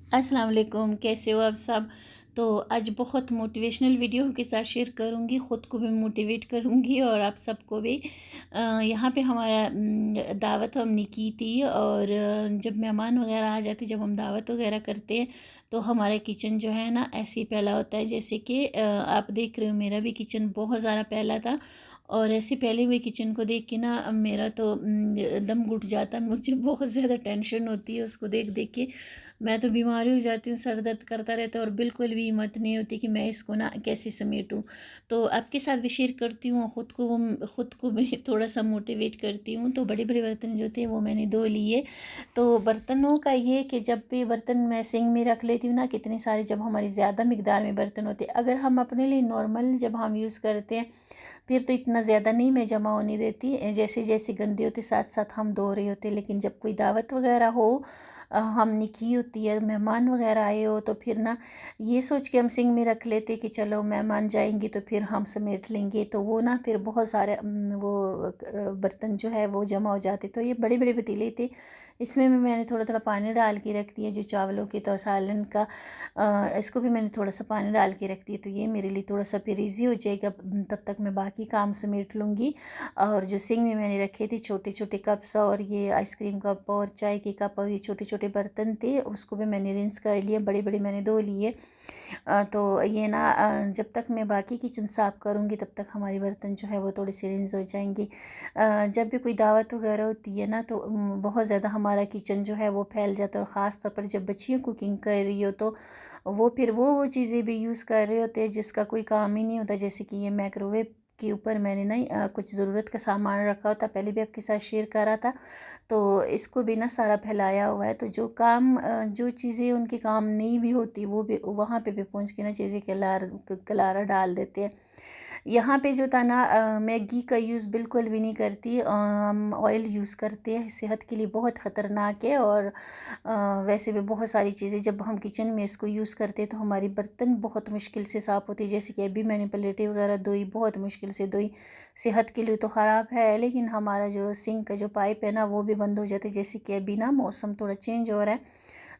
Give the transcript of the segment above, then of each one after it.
अस्सलाम वालेकुम, कैसे हो आप सब। तो आज बहुत मोटिवेशनल वीडियो के साथ शेयर करूँगी, ख़ुद को भी मोटिवेट करूँगी और आप सबको भी। यहाँ पे हमारा दावत हमने की थी और जब मेहमान वगैरह आ जाते, जब हम दावत वगैरह करते हैं तो हमारा किचन जो है ना ऐसे ही फैला होता है जैसे कि आप देख रहे हो मेरा भी किचन बहुत ज़्यादा फैला था। और ऐसे फैले हुए किचन को देख के ना मेरा तो दम घुट जाता, मुझे बहुत ज़्यादा टेंशन होती है उसको देख देख के। मैं तो बीमार हो जाती हूँ, सर दर्द करता रहता है और बिल्कुल भी हिम्मत नहीं होती कि मैं इसको ना कैसे समेटूँ। तो आपके साथ भी शेयर करती हूँ, ख़ुद को भी थोड़ा सा मोटिवेट करती हूँ। तो बड़े बड़े बर्तन जो थे वो मैंने धो लिए। तो बर्तनों का ये कि जब भी बर्तन मैं सिंक में रख लेती हूँ ना, कितने सारे जब हमारी ज़्यादा मिकदार में बर्तन होते हैं, अगर हम अपने लिए नॉर्मल जब हम यूज़ करते हैं फिर तो इतना ज़्यादा नहीं मैं जमा होने देती, जैसे जैसे गंदे होते साथ साथ हम धो रहे होते। लेकिन जब कोई दावत वगैरह हो, हमने की होती है, मेहमान वगैरह आए हो, तो फिर ना ये सोच के हम सिंक में रख लेते कि चलो मेहमान जाएंगे तो फिर हम समेट लेंगे, तो वो ना फिर बहुत सारे बर्तन जो है वो जमा हो जाते। तो ये बड़े बड़े पतीले थे, इसमें भी मैंने थोड़ा थोड़ा पानी डाल के रख दिया, जो चावलों की तो सालन का इसको भी मैंने थोड़ा सा पानी डाल के रख दिया। तो ये मेरे लिए थोड़ा सा फिर ईजी हो जाएगा, तब तक मैं बाकी काम समेट लूँगी। और जो सिंक में मैंने रखे थे छोटे छोटे कप्स और ये आइसक्रीम कप और चाय के कप और ये छोटे छोटे बर्तन थे, उसको भी मैंने रिंस कर लिया, बड़े बड़े मैंने धो लिए। तो ये ना जब तक मैं बाकी किचन साफ़ करूँगी तब तक हमारे बर्तन जो है वो थोड़े से रिंस हो जाएंगे। जब भी कोई दावत वगैरह होती है ना तो बहुत ज़्यादा हमारा किचन जो है वो फैल जाता है, और ख़ास तौर पर जब बच्चियाँ कुकिंग कर रही हो तो वो फिर वो चीज़ें भी यूज़ कर रहे होते हैं जिसका कोई काम ही नहीं होता। जैसे कि ये माइक्रोवेव के ऊपर मैंने ना कुछ ज़रूरत का सामान रखा होता, पहले भी आपके साथ शेयर करा था। तो इसको भी ना सारा फैलाया हुआ है, तो जो काम जो चीज़ें उनके काम नहीं भी होती वो भी वहाँ पे भी पहुँच के ना चीज़ें कलारा डाल देते हैं। यहाँ पे जो था ना मैं घी का यूज़ बिल्कुल भी नहीं करती, हम ऑयल यूज़ करते हैं, सेहत के लिए बहुत ख़तरनाक है। और वैसे भी बहुत सारी चीज़ें जब हम किचन में इसको यूज़ करते हैं तो हमारी बर्तन बहुत मुश्किल से साफ़ होती है। जैसे कि अभी मैंने प्लेटें वगैरह धोई, बहुत मुश्किल से धोई। सेहत के लिए तो ख़राब है, लेकिन हमारा जो सिंक का जो पाइप है ना वो भी बंद हो जाते, जैसे कि अभी ना मौसम थोड़ा चेंज हो रहा है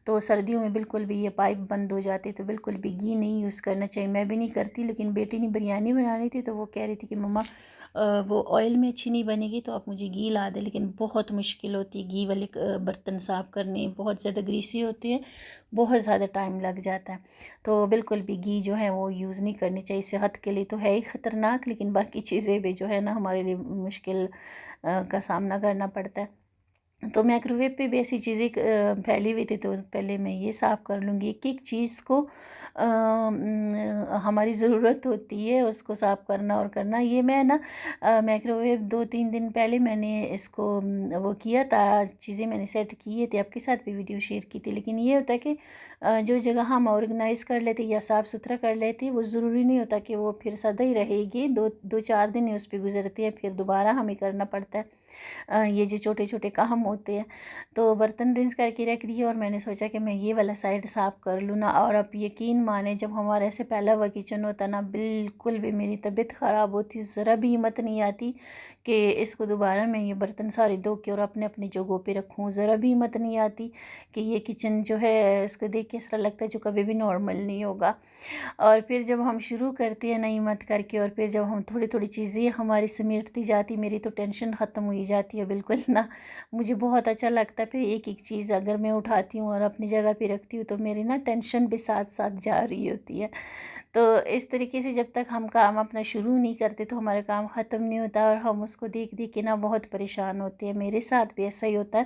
तो सर्दियों में बिल्कुल भी ये पाइप बंद हो जाते, तो बिल्कुल भी घी नहीं यूज़ करना चाहिए। मैं भी नहीं करती, लेकिन बेटी ने बिरयानी बनानी थी तो वो कह रही थी कि मम्मा वो ऑयल में अच्छी नहीं बनेगी तो आप मुझे घी ला दे। लेकिन बहुत मुश्किल होती है घी वाले बर्तन साफ़ करने, बहुत ज़्यादा ग्रीसी होते हैं, बहुत ज़्यादा टाइम लग जाता है। तो बिल्कुल भी घी जो है वो यूज़ नहीं करनी चाहिए, सेहत के लिए तो है ही ख़तरनाक, लेकिन बाकी चीज़ें भी जो है ना हमारे लिए मुश्किल का सामना करना पड़ता है। तो माइक्रोवेव पे भी ऐसी चीज़ें फैली हुई थी, तो पहले मैं ये साफ़ कर लूँगी। एक एक चीज़ को हमारी ज़रूरत होती है उसको साफ़ करना और करना। ये मैं ना माइक्रोवेव 2-3 दिन पहले मैंने इसको वो किया था, चीज़ें मैंने सेट किए थे, आपके साथ भी वीडियो शेयर की थी। लेकिन ये होता है कि जो जगह हम ऑर्गेनाइज़ कर लेते या साफ़ सुथरा कर लेते, वो ज़रूरी नहीं होता कि वो फिर सदा ही रहेगी, 2-4 दिन ही उस पे गुज़रती है, फिर दोबारा हमें करना पड़ता है ये जो छोटे छोटे काम होते हैं। तो बर्तन रिंस करके रख दिए और मैंने सोचा कि मैं ये वाला साइड साफ़ कर लूँ ना। और आप यकीन माने, जब हमारा ऐसे फैला हुआ किचन होता ना, बिल्कुल भी मेरी तबीयत ख़राब होती, ज़रा भी हिम्मत नहीं आती कि इसको दोबारा मैं ये बर्तन सारे धो के और अपने अपनी जगहों पे रखूँ। ज़रा भी हिम्मत नहीं आती कि ये किचन जो है इसको देख के ऐसा लगता है जो कभी भी नॉर्मल नहीं होगा। और फिर जब हम शुरू करते हैं ना हिम्मत करके, और फिर जब हम थोड़ी थोड़ी चीज़ें हमारी समेटती जाती, मेरी तो टेंशन ख़त्म हुई जाती है बिल्कुल ना। मुझे बहुत अच्छा लगता है, फिर एक एक चीज़ अगर मैं उठाती हूँ और अपनी जगह पे रखती हूँ तो मेरी ना टेंशन भी साथ साथ जा रही होती है। तो इस तरीके से जब तक हम काम अपना शुरू नहीं करते तो हमारा काम ख़त्म नहीं होता, और हम उसको देख देख के ना बहुत परेशान होते हैं। मेरे साथ भी ऐसा ही होता है,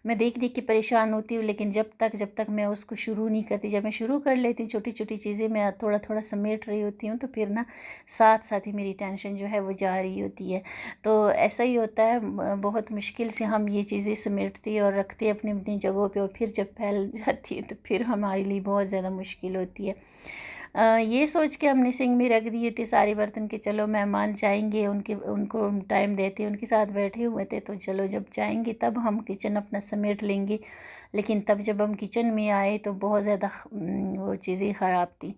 मैं देख देख के परेशान होती हूँ, लेकिन जब तक मैं उसको शुरू नहीं करती, जब मैं शुरू कर लेती हूँ छोटी छोटी चीज़ें मैं थोड़ा थोड़ा समेट रही होती हूँ, तो फिर ना साथ साथ ही मेरी टेंशन जो है वो जा रही होती है। तो ऐसा ही होता है, बहुत मुश्किल से हम ये चीज़ें समेटते और रखते अपनी अपनी जगहों पे, और फिर जब फैल जाती है तो फिर हमारे लिए बहुत ज़्यादा मुश्किल होती है। ये सोच के हमने सिंक में रख दिए थे सारे बर्तन के चलो मेहमान जाएंगे, उनको टाइम देते, उनके साथ बैठे हुए थे, तो चलो जब जाएंगे तब हम किचन अपना समेट लेंगे। लेकिन तब जब हम किचन में आए तो बहुत ज़्यादा वो चीज़ें ख़राब थी।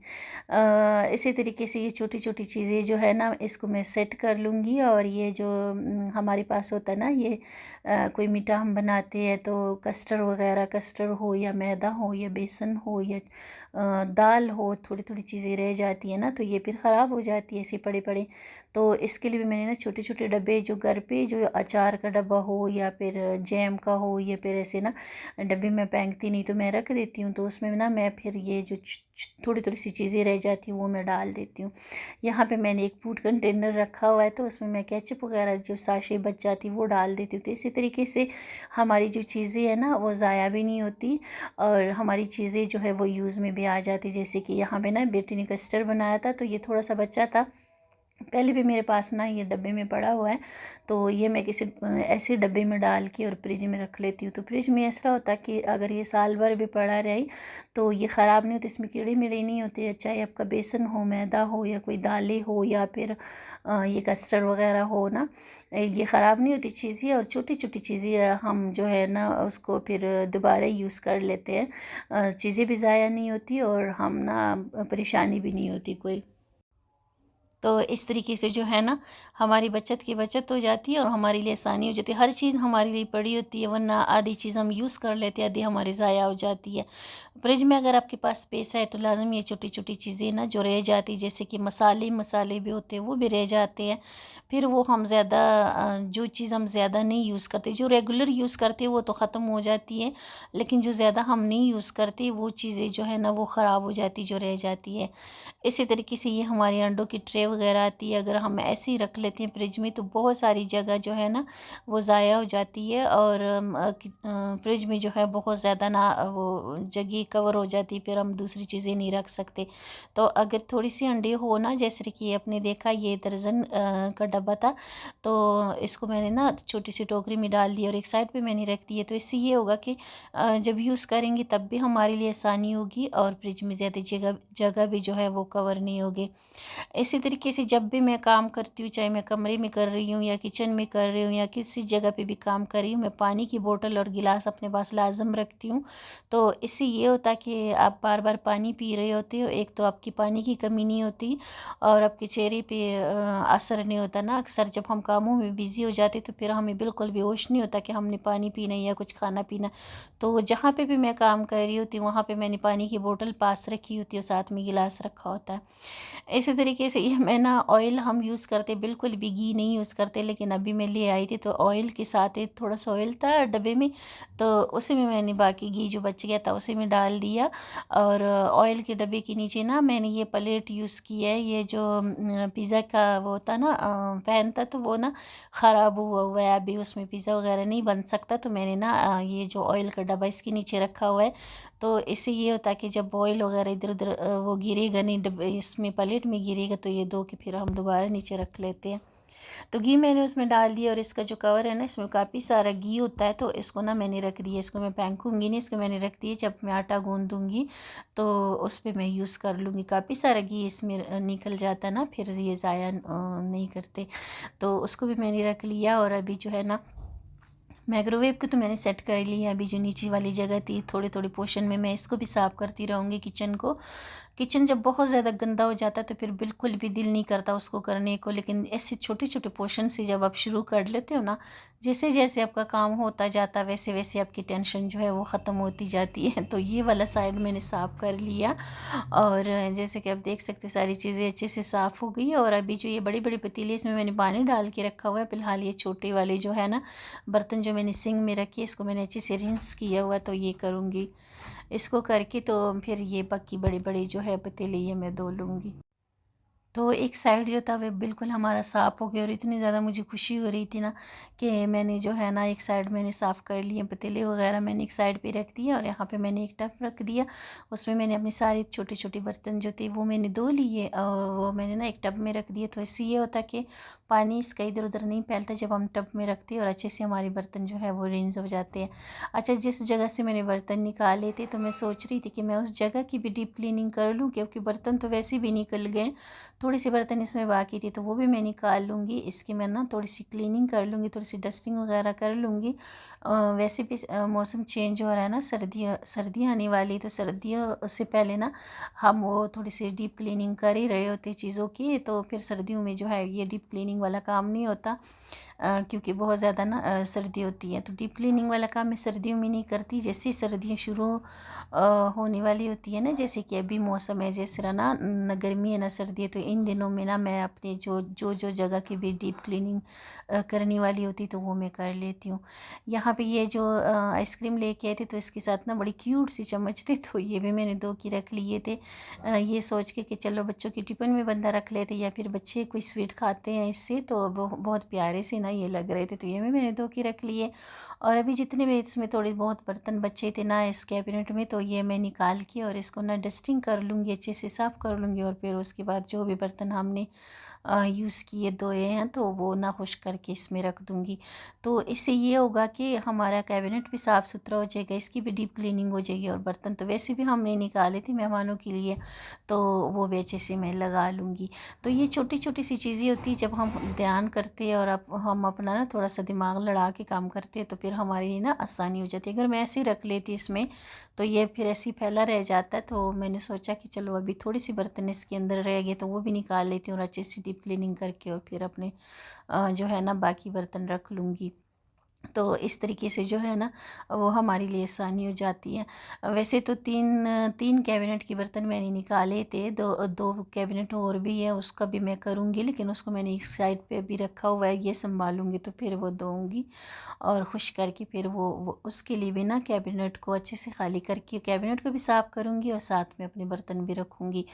इसी तरीके से ये छोटी छोटी चीज़ें जो है ना, इसको मैं सेट कर लूँगी। और ये जो हमारे पास होता है ना, ये कोई मीठा हम बनाते हैं तो कस्टर्ड वगैरह, कस्टर्ड हो या मैदा हो या बेसन हो या दाल हो, थोड़ी थोड़ी चीज़ें रह जाती है ना, तो ये फिर ख़राब हो जाती है ऐसे पड़े पड़े। तो इसके लिए भी मैंने ना छोटे छोटे डब्बे, जो घर पे जो अचार का डब्बा हो या फिर जैम का हो या फिर ऐसे ना डब्बे में फेंकती नहीं तो मैं रख देती हूँ। तो उसमें ना मैं फिर ये जो थोड़ी थोड़ी सी चीज़ें रह जाती हैं वो मैं डाल देती हूँ। यहाँ पे मैंने एक फूड कंटेनर रखा हुआ है, तो उसमें मैं केचप वगैरह जो साशे बच जाती वो डाल देती हूँ। तो इसी तरीके से हमारी जो चीज़ें हैं ना वो ज़ाया भी नहीं होती और हमारी चीज़ें जो है वो यूज़ में भी आ जाती। जैसे कि यहाँ पे ना बेटी ने कस्टर्ड बनाया था, तो ये थोड़ा सा बच्चा था, पहले भी मेरे पास ना ये डब्बे में पड़ा हुआ है, तो ये मैं किसी ऐसे डब्बे में डाल के और फ्रिज में रख लेती हूँ। तो फ्रिज में ऐसा होता है कि अगर ये साल भर भी पड़ा रहे तो ये ख़राब नहीं होता, इसमें कीड़े मीड़े नहीं होते। चाहे आपका बेसन हो, मैदा हो या कोई दालें हो या फिर ये कस्टर्ड वगैरह हो ना, ये ख़राब नहीं होती चीज़ें। और छोटी छोटी चीज़ें हम जो है ना उसको फिर दोबारा यूज़ कर लेते हैं, चीज़ें भी ज़ाया नहीं होती और हम ना परेशानी भी नहीं होती कोई। तो इस तरीके से जो है ना हमारी बचत की बचत हो जाती है और हमारे लिए आसानी हो जाती है। हर चीज़ हमारे लिए पड़ी होती है, वरना आधी चीज़ हम यूज़ कर लेते हैं, आधी हमारी ज़ाया हो जाती है। फ्रिज में अगर आपके पास स्पेस है तो लाज़मी ये छोटी छोटी चीज़ें ना जो रह जाती, जैसे कि मसाले भी होते हैं वो भी रह जाते हैं। फिर वो हम ज़्यादा जो चीज़ हम ज़्यादा नहीं यूज़ करते, जो रेगुलर यूज़ करते हैं वो तो ख़त्म हो जाती है, लेकिन जो ज़्यादा हम नहीं यूज़ करते वो चीज़ें जो है ना वो ख़राब हो जाती, जो रह जाती है। इसी तरीके से ये हमारी अंडों की ट्रे वगैरह आती है, अगर हम ऐसे ही रख लेते हैं फ्रिज में तो बहुत सारी जगह जो है ना वो ज़ाया हो जाती है और फ्रिज में जो है बहुत ज़्यादा ना वो जगह कवर हो जाती है, फिर हम दूसरी चीज़ें नहीं रख सकते। तो अगर थोड़ी सी अंडे हो ना, जैसे कि आपने देखा ये दर्जन का डब्बा था, तो इसको मैंने ना छोटी सी टोकरी में डाल दिया और एक साइड पे मैंने रख दिया। तो इससे ये होगा कि जब यूज़ करेंगे तब भी हमारे लिए आसानी होगी और फ्रिज में ज़्यादा जगह जगह भी जो है वो कवर नहीं होगी। इसी तरीके से जब भी मैं काम करती हूँ, चाहे मैं कमरे में कर रही हूँ या किचन में कर रही हूँ या किसी जगह पे भी काम कर रही हूँ, मैं पानी की बोतल और गिलास अपने पास लाजम रखती हूँ। तो इससे ये होता है कि आप बार बार पानी पी रहे होते हो, एक तो आपकी पानी की कमी नहीं होती और आपके चेहरे पे असर नहीं होता ना। अक्सर जब हम कामों में बिज़ी हो जाते तो फिर हमें बिल्कुल भी होश नहीं होता कि हमने पानी पीना है या कुछ खाना पीना। तो जहाँ पे भी मैं काम कर रही होती वहाँ पे मैंने पानी की बोतल पास रखी होती है और साथ में गिलास रखा होता है। इसी तरीके से ये मैं ना ऑयल हम यूज़ करते बिल्कुल भी घी नहीं यूज़ करते, लेकिन अभी मैं ले आई थी तो ऑयल के साथ ही थोड़ा सा ऑयल था डब्बे में, तो उसी में मैंने बाकी घी जो बच गया था उसी में डाल दिया। और ऑयल के डब्बे के नीचे ना मैंने ये प्लेट यूज़ किया है, ये जो पिज़्ज़ा का वो था ना पैन था, तो वो ना ख़राब हुआ हुआ है, अभी उसमें पिज़्ज़ा वगैरह नहीं बन सकता। तो मैंने ना ये जो ऑयल का डब्बा इसके नीचे रखा हुआ है, तो इससे ये होता है कि जब ऑयल वगैरह इधर उधर वो गिरेगा नहीं, डब्बे इसमें प्लेट में गिरेगा तो ये धो के फिर हम दोबारा नीचे रख लेते हैं। तो घी मैंने उसमें डाल दिया और इसका जो कवर है ना इसमें काफ़ी सारा घी होता है, तो इसको ना मैंने रख दिया, इसको मैं फेंकूँगी नहीं, इसको मैंने रख दिया, जब मैं आटा गूँधूँगी तो उस पर मैं यूज़ कर लूँगी। काफ़ी सारा घी इसमें निकल जाता है ना, फिर ये ज़ाया नहीं करते, तो उसको भी मैंने रख लिया। और अभी जो है ना माइक्रोवेव को तो मैंने सेट कर लिया, अभी जो नीचे वाली जगह थी थोड़े थोड़े पोर्शन में मैं इसको भी साफ़ करती रहूँगी किचन को। किचन जब बहुत ज़्यादा गंदा हो जाता है तो फिर बिल्कुल भी दिल नहीं करता उसको करने को, लेकिन ऐसे छोटे छोटे पोर्शन से जब आप शुरू कर लेते हो ना, जैसे जैसे आपका काम होता जाता है वैसे वैसे आपकी टेंशन जो है वो ख़त्म होती जाती है। तो ये वाला साइड मैंने साफ़ कर लिया और जैसे कि आप देख सकते हैं सारी चीज़ें अच्छे से साफ़ हो गई। और अभी जो ये बड़ी बड़ी पतीली इसमें मैंने पानी डाल के रखा हुआ है, फ़िलहाल ये छोटे वाले जो है ना बर्तन जो मैंने सिंक में रखी है इसको मैंने अच्छे से रिंस किया हुआ, तो ये करूँगी, इसको करके तो फिर ये बाकी बड़े बड़े जो है पतीले ये मैं धो लूँगी। तो एक साइड जो था वो बिल्कुल हमारा साफ़ हो गया और इतनी ज़्यादा मुझे खुशी हो रही थी ना कि मैंने जो है ना एक साइड मैंने साफ़ कर लिए, पतीले वगैरह मैंने एक साइड पे रख दिया और यहाँ पे मैंने एक टब रख दिया, उसमें मैंने अपने सारे छोटे छोटे बर्तन जो थे वो मैंने धो लिए और वो मैंने ना एक टब में रख दिए। तो इससे ये होता कि पानी इसका इधर उधर नहीं फैलता जब हम टब में रखते हैं और अच्छे से हमारे बर्तन जो है वो रिंस हो जाते हैं। अच्छा, जिस जगह से मैंने बर्तन निकाले थे तो मैं सोच रही थी कि मैं उस जगह की भी डीप क्लीनिंग कर लूँ, क्योंकि बर्तन तो वैसे भी निकल गए, थोड़ी सी बर्तन इसमें बाकी थी तो वो भी मैं निकाल लूँगी। इसकी मैं ना थोड़ी सी क्लीनिंग कर लूँगी, थोड़ी सी डस्टिंग वगैरह कर लूँगी। वैसे भी मौसम चेंज हो रहा है ना, सर्दियाँ आने वाली, तो सर्दियों से पहले ना हम वो थोड़ी सी डीप क्लीनिंग कर ही रहे होते चीज़ों की, तो फिर सर्दियों में जो है ये डीप क्लीनिंग वाला काम नहीं होता। क्योंकि बहुत ज़्यादा ना सर्दी होती है, तो डीप क्लीनिंग वाला काम मैं सर्दियों में नहीं करती। जैसे ही सर्दियाँ शुरू होने वाली होती है ना, जैसे कि अभी मौसम है जिस तरह ना गर्मी है ना सर्दी है, तो इन दिनों में ना मैं अपने जो जगह की भी डीप क्लीनिंग करने वाली होती तो वो मैं कर लेती हूँ। यहाँ पे ये जो आइसक्रीम लेके आए थे तो इसके साथ ना बड़ी क्यूट सी चम्मच थे, तो ये भी मैंने 2 की रख लिए थे, ये सोच के कि चलो बच्चों की टिफ़िन में बंदा रख लेते, या फिर बच्चे कोई स्वीट खाते हैं इससे, तो बहुत प्यारे से ना ये लग रहे थे, तो ये भी मैंने 2 की रख लिए। और अभी जितने भी इसमें थोड़े बहुत बर्तन बचे थे ना इस कैबिनेट में, तो ये मैं निकाल के और इसको ना डस्टिंग कर लूँगी, अच्छे से साफ़ कर लूँगी, और फिर उसके बाद जो भी बर्तन हमने यूज़ किए धोए हैं तो वो ना खुश्क करके इसमें रख दूँगी। तो इससे ये होगा कि हमारा कैबिनेट भी साफ़ सुथरा हो जाएगा, इसकी भी डीप क्लीनिंग हो जाएगी, और बर्तन तो वैसे भी हमने निकाले थे मेहमानों के लिए, तो वो भी अच्छे से मैं लगा लूँगी। तो ये छोटी छोटी सी चीज़ें होती हैं, जब हम ध्यान करते हैं और हम अपना ना थोड़ा सा दिमाग लड़ा के काम करते हैं, तो फिर हमारे लिए ना आसानी हो जाती है। अगर मैं ऐसे ही रख लेती इसमें तो ये फिर ऐसे ही फैला रह जाता है, तो मैंने सोचा कि चलो अभी थोड़ी सी बर्तन इसके अंदर रह गए तो वो भी निकाल लेती हूँ, और अच्छे से डीप क्लीनिंग करके और फिर अपने जो है ना बाकी बर्तन रख लूँगी। तो इस तरीके से जो है ना वो हमारे लिए आसानी हो जाती है। वैसे तो 3 कैबिनेट के बर्तन मैंने निकाले थे, 2 कैबिनेट और भी है, उसका भी मैं करूँगी, लेकिन उसको मैंने एक साइड पे भी रखा हुआ है, ये संभालूँगी तो फिर वो धोऊँगी और खुश करके फिर वो उसके लिए भी ना कैबिनेट को अच्छे से खाली करके कैबिनेट को भी साफ़ करूँगी और साथ में अपने बर्तन भी रखूँगी।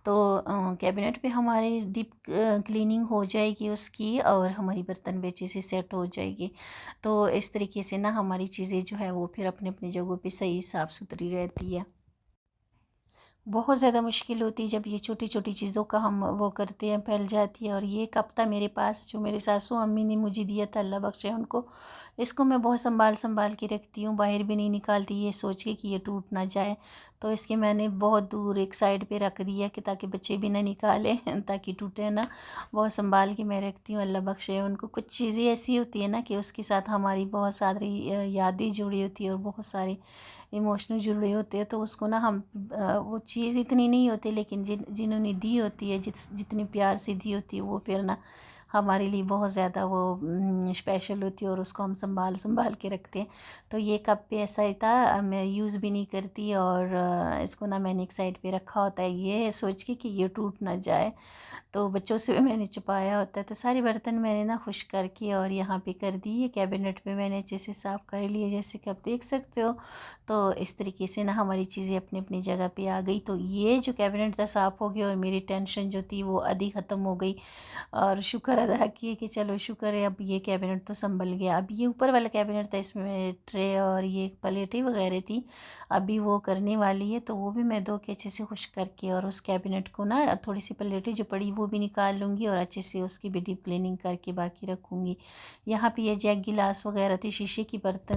तो कैबिनेट पे हमारी डीप क्लीनिंग हो जाएगी उसकी, और हमारी बर्तन भी अच्छे से सेट हो जाएगी। तो इस तरीके से ना हमारी चीज़ें जो है वो फिर अपनी अपनी जगहों पे सही साफ़ सुथरी रहती है। बहुत ज़्यादा मुश्किल होती है जब ये छोटी छोटी चीज़ों का हम वो करते हैं, फैल जाती है। और ये कप था मेरे पास जो मेरे सासू अम्मी ने मुझे दिया था, अल्लाह बख्शे उनको। इसको मैं बहुत संभाल संभाल के रखती हूँ, बाहर भी नहीं निकालती, ये सोच के कि ये टूट ना जाए। तो इसके मैंने बहुत दूर एक साइड पे रख दिया कि ताकि बच्चे भी ना निकालें ताकि टूटे ना। बहुत संभाल के मैं रखती हूँ, अल्लाह बख्शे उनको। कुछ चीज़ें ऐसी होती है ना कि उसके साथ हमारी बहुत सारी यादें जुड़ी होती है और बहुत सारे इमोशनल जुड़े होते हैं, तो उसको ना हम वो चीज़ इतनी नहीं होती, लेकिन जिन्होंने दी होती है, जितनी प्यार से दी होती है, वो फिर ना हमारे लिए बहुत ज़्यादा वो स्पेशल होती है, और उसको हम संभाल संभाल के रखते हैं। तो ये कप भी ऐसा ही था, मैं यूज़ भी नहीं करती, और इसको ना मैंने एक साइड पे रखा होता है ये सोच के कि ये टूट ना जाए। तो बच्चों से भी मैंने छुपाया होता है। तो सारे बर्तन मैंने ना खुश करके और यहाँ पे कर दिए, कैबिनेट पे मैंने अच्छे से साफ़ कर लिए, जैसे कि आप देख सकते हो। तो इस तरीके से ना हमारी चीज़ें अपनी अपनी जगह पे आ गई। तो ये जो कैबिनेट था साफ़ हो गया, और मेरी टेंशन जो थी वो आधी ख़त्म हो गई, और शुक्र अदा किए कि चलो शुक्र है अब ये कैबिनेट तो संभल गया। अब ये ऊपर वाला कैबिनेट था, इसमें ट्रे और ये प्लेटें वगैरह थी, अभी वो करने वाली है, तो वो भी मैं धो के अच्छे से खुश करके और उस कैबिनेट को ना थोड़ी सी प्लेटें जो पड़ी वो भी निकाल लूँगी, और अच्छे से उसकी भी डीप क्लीनिंग करके बाकी रखूँगी। यहाँ पे ये जग गिलास वगैरह थी, शीशे की बर्तन